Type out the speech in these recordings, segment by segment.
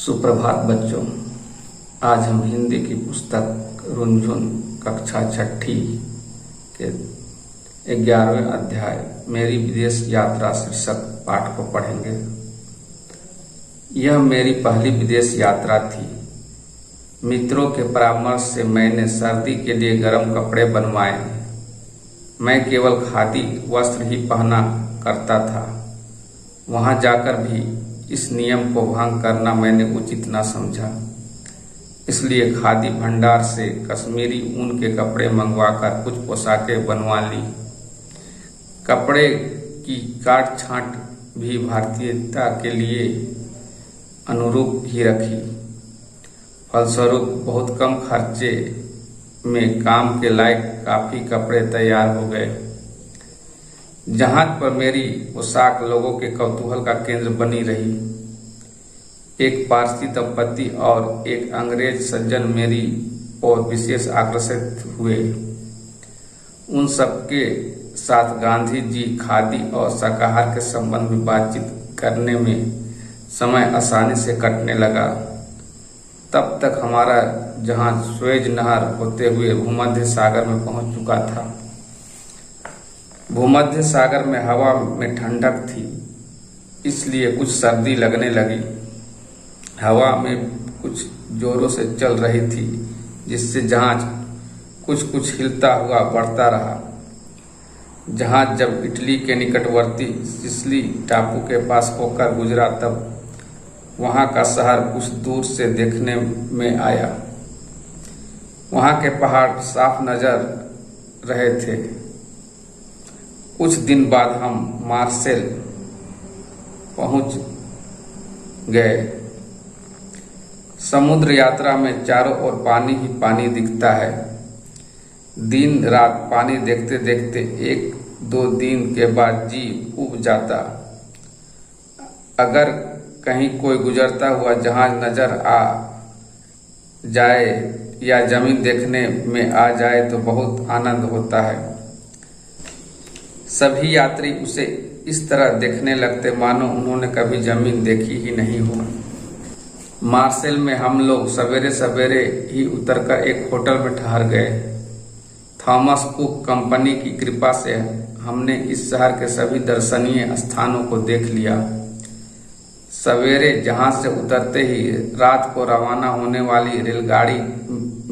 सुप्रभात बच्चों। आज हम हिंदी की पुस्तक रुनझुन कक्षा छठी के 11वें अध्याय मेरी विदेश यात्रा शीर्षक पाठ को पढ़ेंगे। यह मेरी पहली विदेश यात्रा थी। मित्रों के परामर्श से मैंने सर्दी के लिए गर्म कपड़े बनवाए। मैं केवल खादी वस्त्र ही पहना करता था। वहां जाकर भी इस नियम को भंग करना मैंने उचित न समझा, इसलिए खादी भंडार से कश्मीरी ऊन के कपड़े मंगवाकर कुछ पोशाकें बनवा ली। कपड़े की काट छांट भी भारतीयता के लिए अनुरूप ही रखी। फलस्वरूप बहुत कम खर्चे में काम के लायक काफी कपड़े तैयार हो गए। जहाज पर मेरी पोशाक लोगों के कौतूहल का केंद्र बनी रही। एक पारसी दंपति और एक अंग्रेज सज्जन मेरी ओर विशेष आकर्षित हुए। उन सबके साथ गांधी जी खादी और शाकाहार के संबंध में बातचीत करने में समय आसानी से कटने लगा। तब तक हमारा जहाज स्वेज नहर होते हुए भूमध्य सागर में पहुंच चुका था। भूमध्य सागर में हवा में ठंडक थी, इसलिए कुछ सर्दी लगने लगी। हवा में कुछ जोरों से चल रही थी, जिससे जहाज कुछ कुछ हिलता हुआ बढ़ता रहा। जहाज जब इटली के निकटवर्ती सिसिली टापू के पास होकर गुजरा, तब वहां का शहर कुछ दूर से देखने में आया। वहां के पहाड़ साफ नजर रहे थे। कुछ दिन बाद हम मार्सेल पहुंच गए। समुद्र यात्रा में चारों ओर पानी ही पानी दिखता है। दिन रात पानी देखते देखते एक दो दिन के बाद जी उब जाता। अगर कहीं कोई गुजरता हुआ जहाज नजर आ जाए या जमीन देखने में आ जाए तो बहुत आनंद होता है। सभी यात्री उसे इस तरह देखने लगते मानो उन्होंने कभी जमीन देखी ही नहीं हो। मार्सेल में हम लोग सवेरे सवेरे ही उतरकर एक होटल में ठहर गए। थॉमस कुक कंपनी की कृपा से हमने इस शहर के सभी दर्शनीय स्थानों को देख लिया। सवेरे जहाज से उतरते ही रात को रवाना होने वाली रेलगाड़ी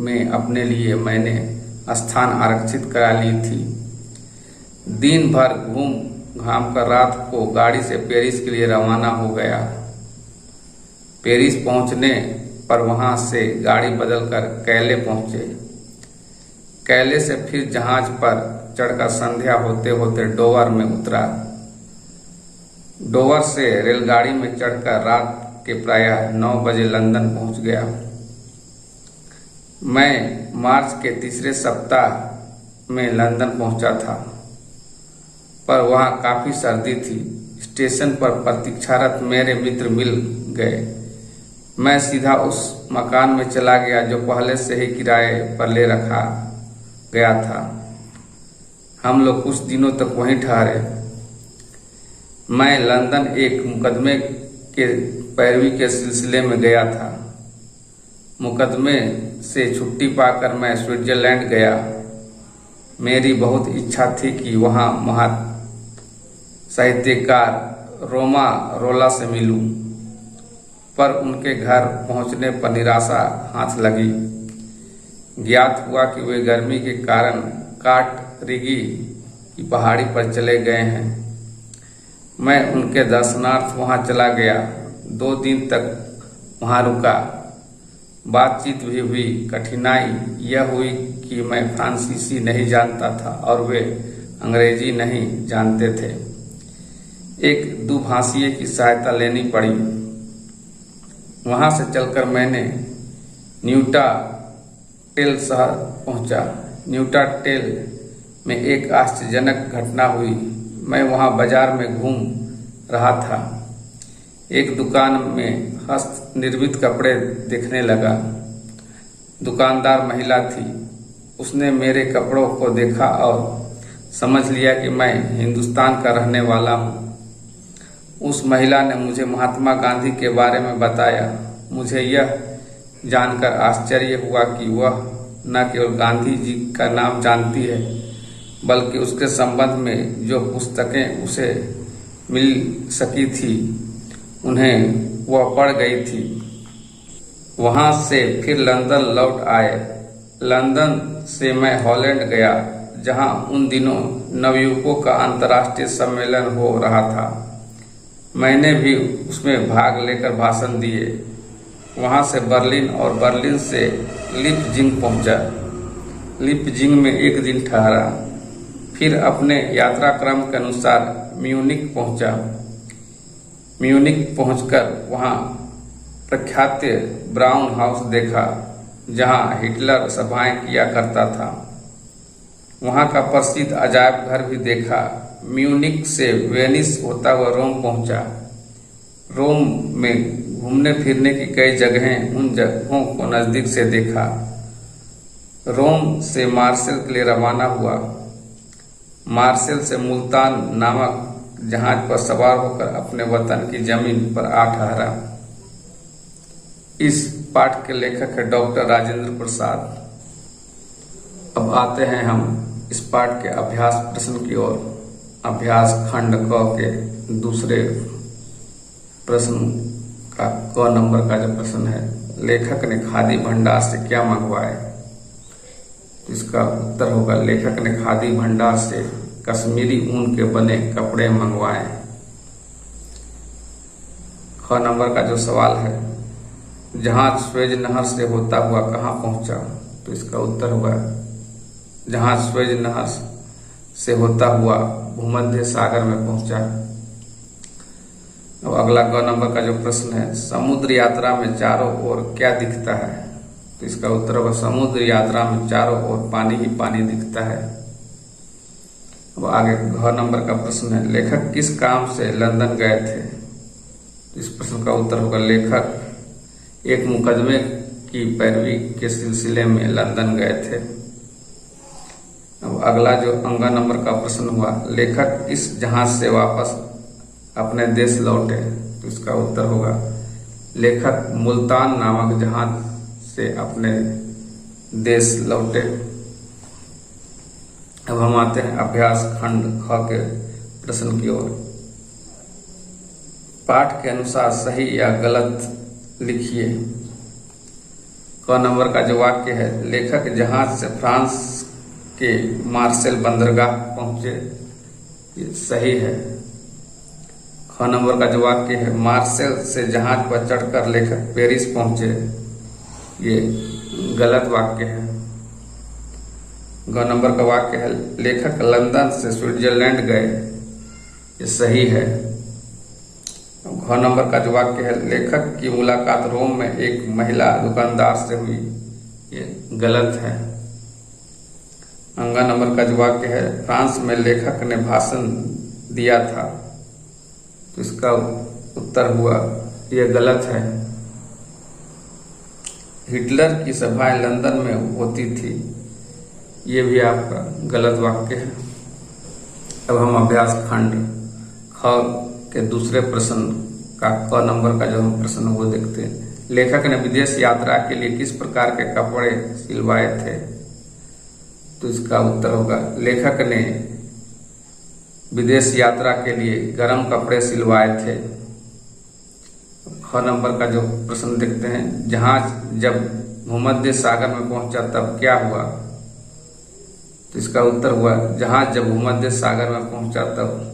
में अपने लिए मैंने स्थान आरक्षित करा ली थी। दिन भर घूम घाम कर रात को गाड़ी से पेरिस के लिए रवाना हो गया। पेरिस पहुंचने पर वहां से गाड़ी बदलकर कैले पहुंचे। कैले से फिर जहाज पर चढ़कर संध्या होते होते डोवर में उतरा। डोवर से रेलगाड़ी में चढ़कर रात के प्रायः 9 बजे लंदन पहुंच गया। मैं मार्च के तीसरे सप्ताह में लंदन पहुंचा था, पर वहां काफी सर्दी थी। स्टेशन पर प्रतीक्षारत मेरे मित्र मिल गए। मैं सीधा उस मकान में चला गया जो पहले से ही किराए पर ले रखा गया था। हम लोग कुछ दिनों तक वहीं ठहरे। मैं लंदन एक मुकदमे के पैरवी के सिलसिले में गया था। मुकदमे से छुट्टी पाकर मैं स्विट्जरलैंड गया। मेरी बहुत इच्छा थी कि वहां साहित्यकार रोमा रोला से मिलूं, पर उनके घर पहुंचने पर निराशा हाथ लगी। ज्ञात हुआ कि वे गर्मी के कारण काट रिगी की पहाड़ी पर चले गए हैं। मैं उनके दर्शनार्थ वहां चला गया। 2 दिन तक वहां रुका। बातचीत भी हुई। कठिनाई यह हुई कि मैं फ्रांसीसी नहीं जानता था और वे अंग्रेजी नहीं जानते थे। एक दुभाषीय की सहायता लेनी पड़ी। वहां से चलकर मैंने न्यूटा टेल शहर पहुंचा। न्यूटा टेल में एक आश्चर्यजनक घटना हुई। मैं वहां बाजार में घूम रहा था। एक दुकान में हस्त निर्मित कपड़े देखने लगा। दुकानदार महिला थी। उसने मेरे कपड़ों को देखा और समझ लिया कि मैं हिंदुस्तान का रहने वाला हूँ। उस महिला ने मुझे महात्मा गांधी के बारे में बताया। मुझे यह जानकर आश्चर्य हुआ कि वह न केवल गांधी जी का नाम जानती है, बल्कि उसके संबंध में जो पुस्तकें उसे मिल सकी थी उन्हें वह पढ़ गई थी। वहां से फिर लंदन लौट आए। लंदन से मैं हॉलैंड गया, जहां उन दिनों नवयुवकों का अंतर्राष्ट्रीय सम्मेलन हो रहा था। मैंने भी उसमें भाग लेकर भाषण दिए। वहां से बर्लिन और बर्लिन से लिपजिंग पहुंचा। लिपजिंग में एक दिन ठहरा, फिर अपने यात्रा क्रम के अनुसार म्यूनिख पहुंचा। म्यूनिख पहुंचकर वहां प्रख्यात ब्राउन हाउस देखा, जहां हिटलर सभाएं किया करता था। वहां का प्रसिद्ध अजायब घर भी देखा। म्यूनिख से वेनिस होता हुआ रोम पहुंचा। रोम में घूमने फिरने की कई जगहें, उन जगहों को नजदीक से देखा। रोम से मार्सेल के लिए रवाना हुआ। मार्सेल से मुल्तान नामक जहाज पर सवार होकर अपने वतन की जमीन पर आ ठहरा। इस पाठ के लेखक है डॉक्टर राजेंद्र प्रसाद। अब आते हैं हम इस पाठ के अभ्यास प्रश्न की ओर। अभ्यास खंड क के दूसरे प्रश्न का क नंबर का जो प्रश्न है, लेखक ने खादी भंडार से क्या मंगवाए? तो इसका उत्तर होगा, लेखक ने खादी भंडार से कश्मीरी ऊन के बने कपड़े मंगवाए। ख नंबर का जो सवाल है, जहाज स्वेज नहर से होता हुआ कहाँ पहुंचा? तो इसका उत्तर होगा, जहाज स्वेज नहर से होता हुआ भूमध्य सागर में पहुंचा। अब अगला ग नंबर का जो प्रश्न है, समुद्र यात्रा में चारों ओर क्या दिखता है? तो इसका उत्तर होगा, समुद्र यात्रा में चारों ओर पानी ही पानी दिखता है। अब आगे घ नंबर का प्रश्न है, लेखक किस काम से लंदन गए थे? तो इस प्रश्न का उत्तर होगा, लेखक एक मुकदमे की पैरवी के सिलसिले में लंदन गए थे। अब अगला जो अंग नंबर का प्रश्न हुआ, लेखक किस जहाज से वापस अपने देश लौटे? तो इसका उत्तर होगा, लेखक मुल्तान नामक जहाज से अपने देश लौटे। अब हम आते हैं अभ्यास खंड ख के प्रश्न की ओर। पाठ के अनुसार सही या गलत लिखिए। क नंबर का जो वाक्य है, लेखक जहाज से फ्रांस के मार्सेल बंदरगाह पहुंचे, ये सही है। ख नंबर का जो वाक्य है, मार्सेल से जहाज पर चढ़कर लेखक पेरिस पहुंचे, ये गलत वाक्य है। ग नंबर का वाक्य है, लेखक लंदन से स्विट्जरलैंड गए, ये सही है। घ नंबर का जो वाक्य है, लेखक की मुलाकात रोम में एक महिला दुकानदार से हुई, ये गलत है। अंग नंबर का जो वाक्य है, फ्रांस में लेखक ने भाषण दिया था, तो इसका उत्तर हुआ, यह गलत है। हिटलर की सभाएं लंदन में होती थी, ये भी आपका गलत वाक्य है। अब हम अभ्यास खंड ख के दूसरे प्रश्न का क नंबर का जो हम प्रश्न वो देखते हैं। लेखक ने विदेश यात्रा के लिए किस प्रकार के कपड़े सिलवाए थे? तो इसका उत्तर होगा, लेखक ने विदेश यात्रा के लिए गर्म कपड़े सिलवाए थे। ख नंबर का जो प्रश्न देखते हैं, जहाज जब भूमध्य सागर में पहुंचा तब क्या हुआ? तो इसका उत्तर हुआ, जहाज जब भूमध्य सागर में पहुंचा तब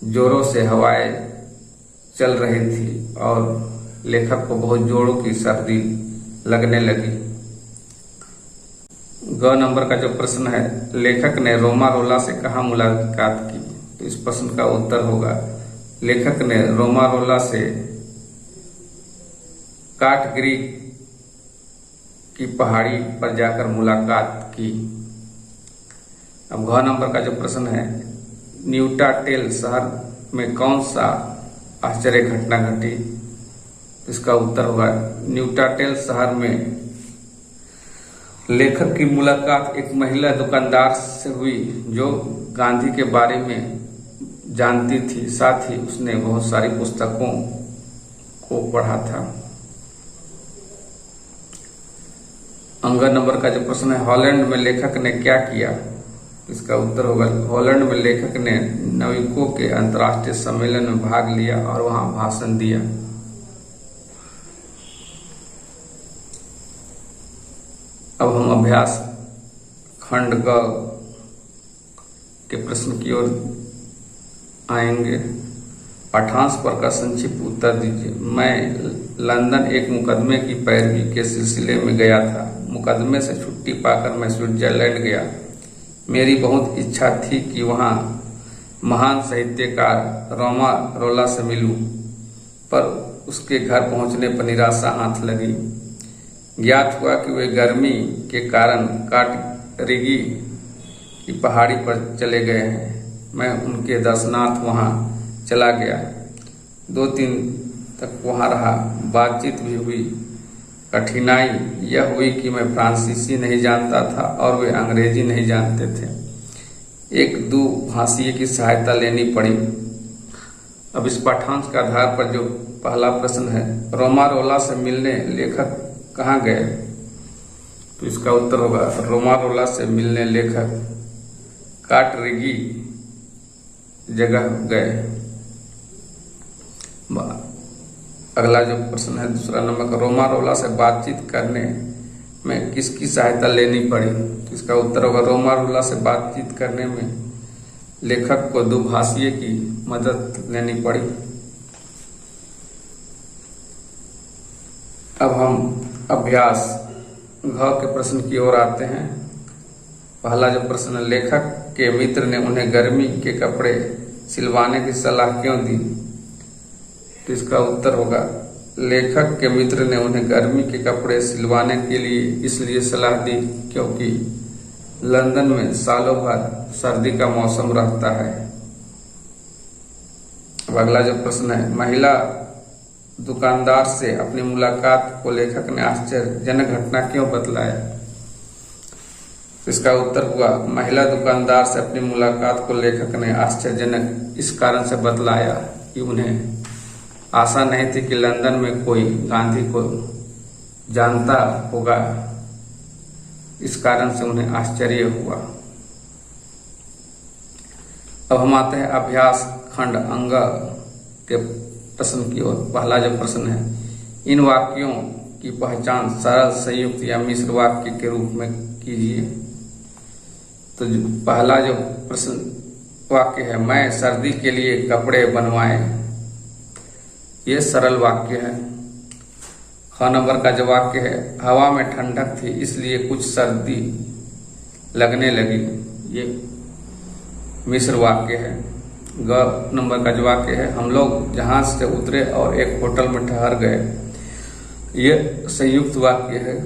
जोरों से हवाएं चल रही थी और लेखक को बहुत जोरों की सर्दी लगने लगी। ग नंबर का जो प्रश्न है, लेखक ने रोमारोला से कहाँ मुलाकात की? तो इस प्रश्न का उत्तर होगा, लेखक ने रोमारोला से काटगिरी की पहाड़ी पर जाकर मुलाकात की। अब घ नंबर का जो प्रश्न है, न्यूटाटेल शहर में कौन सा आश्चर्य घटना घटी? इसका उत्तर होगा, न्यूटाटेल शहर में लेखक की मुलाकात एक महिला दुकानदार से हुई जो गांधी के बारे में जानती थी, साथ ही उसने बहुत सारी पुस्तकों को पढ़ा था। अंग नंबर का जो प्रश्न है, हॉलैंड में लेखक ने क्या किया? इसका उत्तर होगा हॉलैंड में लेखक ने नाविकों के अंतर्राष्ट्रीय सम्मेलन में भाग लिया और वहां भाषण दिया। अब हम अभ्यास खंड ग के प्रश्न की ओर आएंगे। पाठांश पर का संक्षिप्त उत्तर दीजिए। मैं लंदन एक मुकदमे की पैरवी के सिलसिले में गया था। मुकदमे से छुट्टी पाकर मैं स्विट्जरलैंड गया। मेरी बहुत इच्छा थी कि वहां महान साहित्यकार रोमा रोला से मिलूं, पर उसके घर पहुंचने पर निराशा हाथ लगी। ज्ञात हुआ कि वे गर्मी के कारण काटरिगी की पहाड़ी पर चले गए हैं। मैं उनके दर्शनार्थ वहां चला गया। 2-3 तक वहां रहा। बातचीत भी हुई। कठिनाई यह हुई कि मैं फ्रांसीसी नहीं जानता था और वे अंग्रेजी नहीं जानते थे। एक दुभाषीय की सहायता लेनी पड़ी। अब इस पाठांश के आधार पर जो पहला प्रश्न है, रोमा रोला से मिलने लेखक कहाँ गए? तो इसका उत्तर होगा रोमा रोला से मिलने लेखक काटरिगी जगह गए। अगला जो प्रश्न है, दूसरा नंबर का, रोमा रोला से बातचीत करने में किसकी सहायता लेनी पड़ी? तो इसका उत्तर होगा रोमा रोला से बातचीत करने में लेखक को दुभाषीय की मदद लेनी पड़ी। अब हम अभ्यास घ के प्रश्न की ओर आते हैं। पहला जो प्रश्न है, लेखक के मित्र ने उन्हें गर्मी के कपड़े सिलवाने की सलाह क्यों दी? तो इसका उत्तर होगा लेखक के मित्र ने उन्हें गर्मी के कपड़े सिलवाने के लिए इसलिए सलाह दी क्योंकि लंदन में सालों भर सर्दी का मौसम रहता है। अब अगला जो प्रश्न है, महिला दुकानदार से अपनी मुलाकात को लेखक ने आश्चर्यजनक घटना क्यों बतलाया? इसका उत्तर हुआ महिला दुकानदार से अपनी मुलाकात को लेखक ने आश्चर्यजनक इस कारण से बतलाया कि उन्हें आशा नहीं थी कि लंदन में कोई गांधी को जानता होगा। इस कारण से उन्हें आश्चर्य हुआ। अब हम आते हैं अभ्यास खंड अंग के प्रश्न की ओर। पहला जो प्रश्न है, इन वाक्यों की पहचान सरल, संयुक्त या मिश्र वाक्य के रूप में कीजिए। तो पहला जो प्रश्न वाक्य है, मैं सर्दी के लिए कपड़े बनवाए, ये सरल वाक्य है। ख नंबर का जो वाक्य है, हवा में ठंडक थी इसलिए कुछ सर्दी लगने लगी, ये मिश्र वाक्य है। ग नंबर का जो वाक्य है, हम लोग जहाज से उतरे और एक होटल में ठहर गए, ये संयुक्त वाक्य है।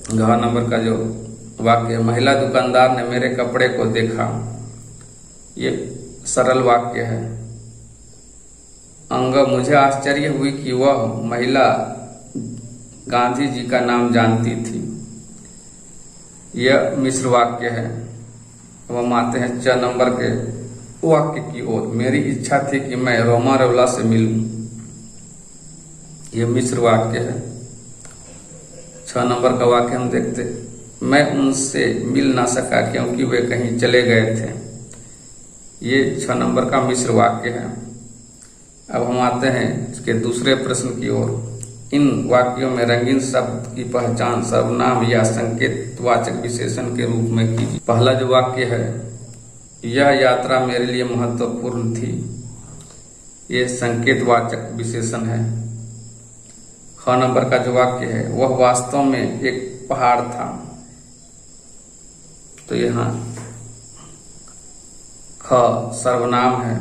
घ नंबर का जो वाक्य है, महिला दुकानदार ने मेरे कपड़े को देखा, ये सरल वाक्य है। अंग, मुझे आश्चर्य हुई कि वह महिला गांधी जी का नाम जानती थी, यह मिश्र वाक्य है। अब हम आते हैं च नंबर के वाक्य की ओर। मेरी इच्छा थी कि मैं रोमा रोला से मिलूं, यह मिश्र वाक्य है। 6 नंबर का वाक्य हम देखते, मैं उनसे मिल ना सका क्योंकि वे कहीं चले गए थे, ये 6 नंबर का मिश्र वाक्य है। अब हम आते हैं इसके दूसरे प्रश्न की ओर। इन वाक्यों में रंगीन शब्द की पहचान सर्वनाम या संकेतवाचक विशेषण के रूप में कीजिए। पहला जो वाक्य है, यह यात्रा मेरे लिए महत्वपूर्ण थी, ये संकेतवाचक विशेषण है। ख नंबर का जो वाक्य है, वह वास्तव में एक पहाड़ था, तो यहाँ ख सर्वनाम है।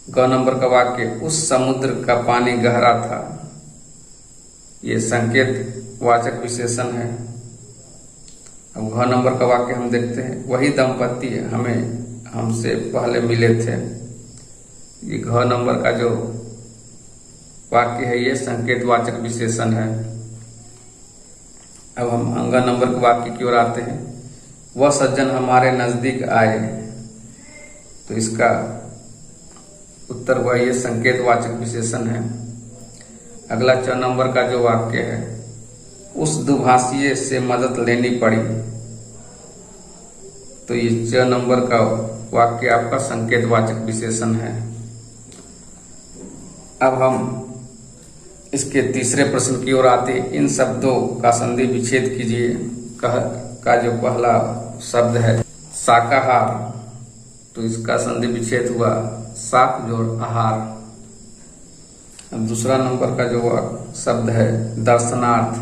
ग नंबर का वाक्य, उस समुद्र का पानी गहरा था, ये संकेत वाचक विशेषण है। अब घ नंबर का वाक्य हम देखते हैं, वही दंपति हमसे पहले मिले थे, ये घ नंबर का जो वाक्य है ये संकेत वाचक विशेषण है। अब हम अंग नंबर के वाक्य की ओर आते हैं। वह सज्जन हमारे नजदीक आए, तो इसका उत्तर हुआ ये संकेतवाचक विशेषण है। अगला 6 नंबर का जो वाक्य है, उस दुभाषिए से मदद लेनी पड़ी। तो ये 6 नंबर का वाक्य आपका संकेतवाचक विशेषण है। अब हम इसके तीसरे प्रश्न की ओर आते हैं। इन शब्दों का संधि विच्छेद कीजिए। का जो पहला शब्द है शाकाहार, तो इसका संधि विच्छेद हुआ शाक जोड़ आहार। अब दूसरा नंबर का जो शब्द है दर्शनार्थ,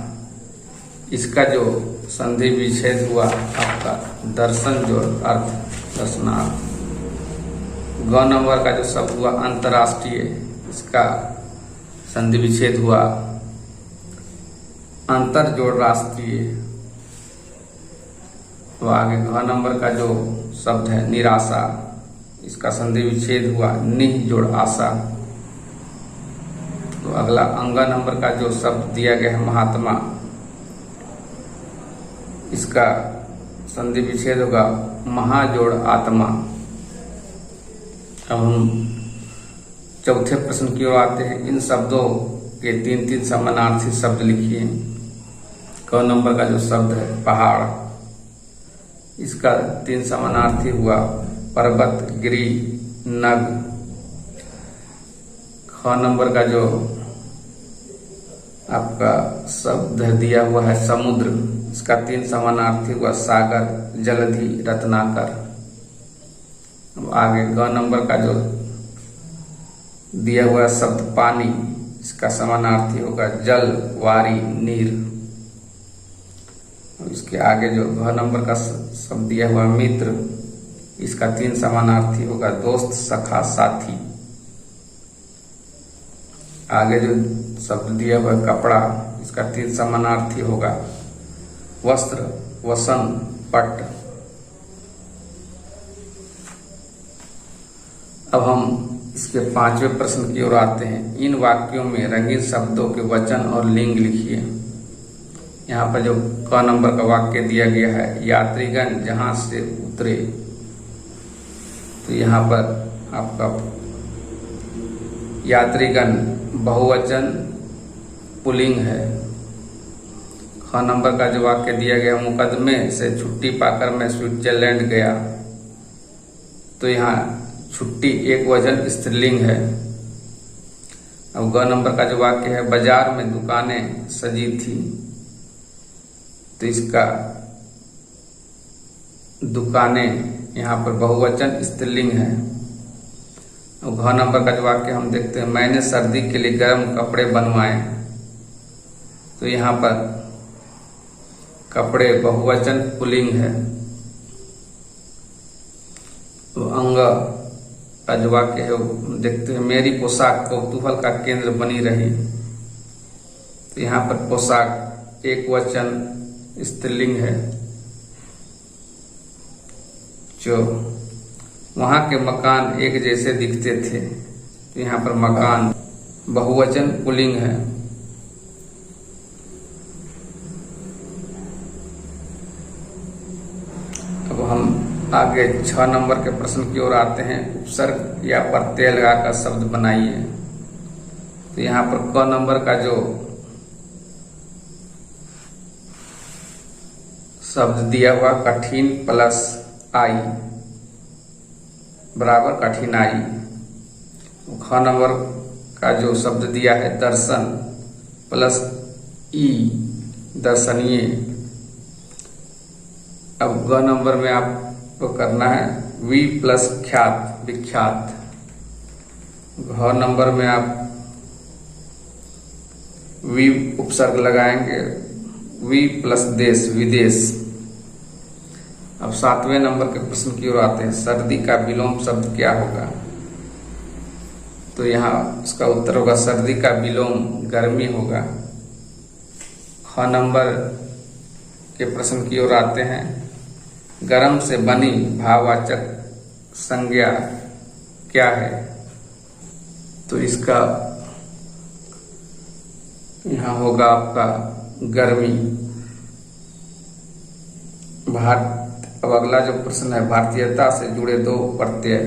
इसका जो संधि विच्छेद हुआ आपका दर्शन जोड़ अर्थ दर्शनार्थ। ग नंबर का जो शब्द हुआ अंतर्राष्ट्रीय, इसका संधि विच्छेद हुआ अंतर जोड़ राष्ट्रीय। तो आगे घ नंबर का जो शब्द है निराशा, इसका संधि विच्छेद हुआ निह जोड़ आशा। तो अगला अंग नंबर का जो शब्द दिया गया है महात्मा, इसका संधि विच्छेद होगा महा जोड़ आत्मा। अब हम चौथे प्रश्न की ओर आते हैं। इन शब्दों के 3-3 समानार्थी शब्द लिखिए। क नंबर का जो शब्द है पहाड़, इसका 3 समानार्थी हुआ पर्वत गिरी नग। ख नंबर का जो आपका शब्द दिया हुआ है समुद्र, इसका 3 समानार्थी हुआ सागर जलधि रत्नाकर। अब आगे ग नंबर का जो दिया हुआ शब्द पानी, इसका समानार्थी होगा जल वारी नीर। इसके आगे जो घ नंबर का शब्द दिया हुआ मित्र, इसका 3 समानार्थी होगा दोस्त सखा साथी। आगे जो शब्द दिया हुआ कपड़ा, इसका 3 समानार्थी होगा वस्त्र वसन पट। अब हम इसके 5वें प्रश्न की ओर आते हैं। इन वाक्यों में रंगीन शब्दों के वचन और लिंग लिखिए। यहाँ पर जो क नंबर का वाक्य दिया गया है यात्रीगण जहां से उतरे, तो यहाँ पर आपका यात्रीगण बहुवचन पुल्लिंग है। ख नंबर का जो वाक्य दिया गया मुकदमे से छुट्टी पाकर मैं स्विट्जरलैंड गया, तो यहाँ छुट्टी एक वचन स्त्रीलिंग है। अब ग नंबर का जो वाक्य है बाजार में दुकानें सजी थी, तो इसका दुकानें यहाँ पर बहुवचन स्त्रीलिंग है। अब घ नंबर का जो वाक्य हम देखते हैं मैंने सर्दी के लिए गर्म कपड़े बनवाए, तो यहाँ पर कपड़े बहुवचन पुल्लिंग है। तो अंग का जो वाक्य है वो देखते हैं मेरी पोशाक कौतूहल का केंद्र बनी रही, तो यहाँ पर पोशाक एक वचन स्त्रीलिंग है। जो वहां के मकान एक जैसे दिखते थे, तो यहाँ पर मकान बहुवचन पुल्लिंग है। अब हम आगे 6 नंबर के प्रश्न की ओर आते हैं। उपसर्ग या प्रत्यय लगाकर शब्द बनाइए। तो यहाँ पर क नंबर का जो शब्द दिया हुआ कठिन प्लस आई बराबर कठिनाई। ख नंबर का जो शब्द दिया है दर्शन प्लस ई दर्शनीय। अब ग नंबर में आपको करना है वी प्लस ख्यात विख्यात। घ नंबर में आप वी उपसर्ग लगाएंगे वी प्लस देश विदेश। अब 7वें नंबर के प्रश्न की ओर आते हैं। सर्दी का विलोम शब्द क्या होगा? तो यहाँ इसका उत्तर होगा सर्दी का विलोम गर्मी होगा। ख नंबर के प्रश्न की ओर आते हैं। गरम से बनी भाववाचक संज्ञा क्या है? तो इसका यहाँ होगा आपका गर्मी। अब अगला जो प्रश्न है भारतीयता से जुड़े 2 प्रत्यय।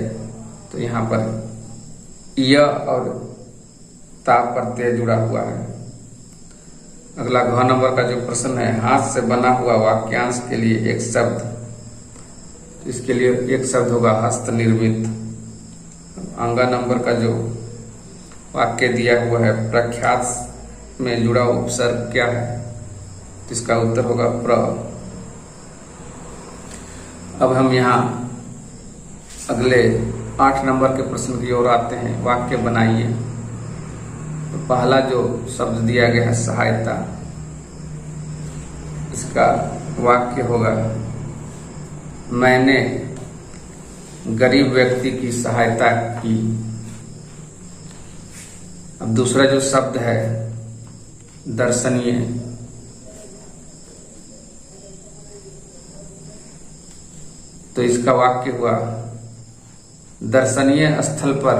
तो यहाँ पर य और ता प्रत्यय जुड़ा हुआ है। अगला घ नंबर का जो प्रश्न है, हाथ से बना हुआ वाक्यांश के लिए एक शब्द, इसके लिए एक शब्द होगा हस्त निर्मित। अंगा नंबर का जो वाक्य दिया हुआ है, प्रख्यात में जुड़ा उपसर्ग क्या है, तो इसका उत्तर होगा प्र। अब हम यहाँ अगले 8 नंबर के प्रश्न की ओर आते हैं। वाक्य बनाइए। तो पहला जो शब्द दिया गया है सहायता, इसका वाक्य होगा मैंने गरीब व्यक्ति की सहायता की। अब दूसरा जो शब्द है दर्शनीय, तो इसका वाक्य हुआ दर्शनीय स्थल पर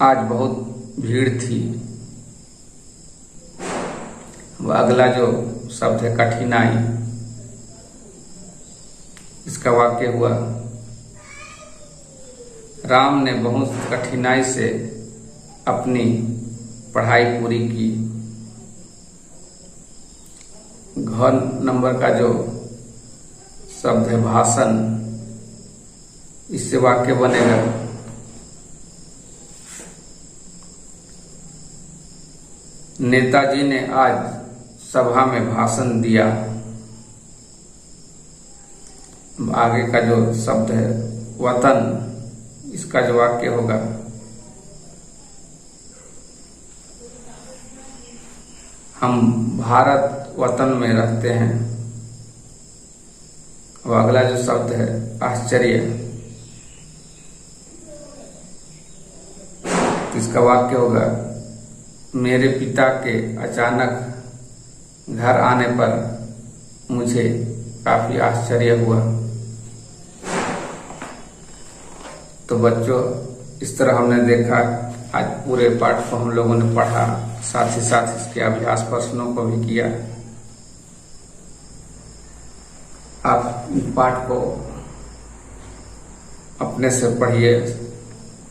आज बहुत भीड़ थी। अगला जो शब्द है कठिनाई, इसका वाक्य हुआ राम ने बहुत कठिनाई से अपनी पढ़ाई पूरी की। घ नंबर का जो शब्द है भाषण, इससे वाक्य बनेगा नेताजी ने आज सभा में भाषण दिया। आगे का जो शब्द है वतन, इसका जो वाक्य होगा हम भारत वतन में रहते हैं। अब अगला जो शब्द है आश्चर्य, इसका वाक्य होगा मेरे पिता के अचानक घर आने पर मुझे काफी आश्चर्य हुआ। तो बच्चों, इस तरह हमने देखा, आज पूरे पाठ को हम लोगों ने पढ़ा, साथ ही साथ इसके अभ्यास प्रश्नों को भी किया। आप पाठ को अपने से पढ़िए,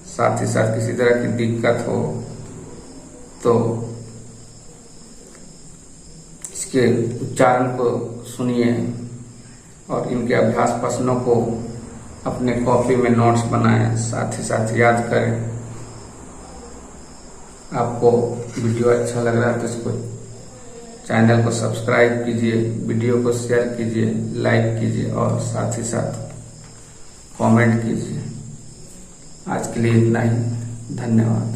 साथ ही साथ किसी तरह की दिक्कत हो तो इसके उच्चारण को सुनिए और इनके अभ्यास प्रश्नों को अपने कॉपी में नोट्स बनाएं, साथ ही साथ याद करें। आपको वीडियो अच्छा लग रहा है तो इसको चैनल को सब्सक्राइब कीजिए, वीडियो को शेयर कीजिए, लाइक कीजिए और साथ ही साथ कमेंट कीजिए। आज के लिए इतना ही, धन्यवाद।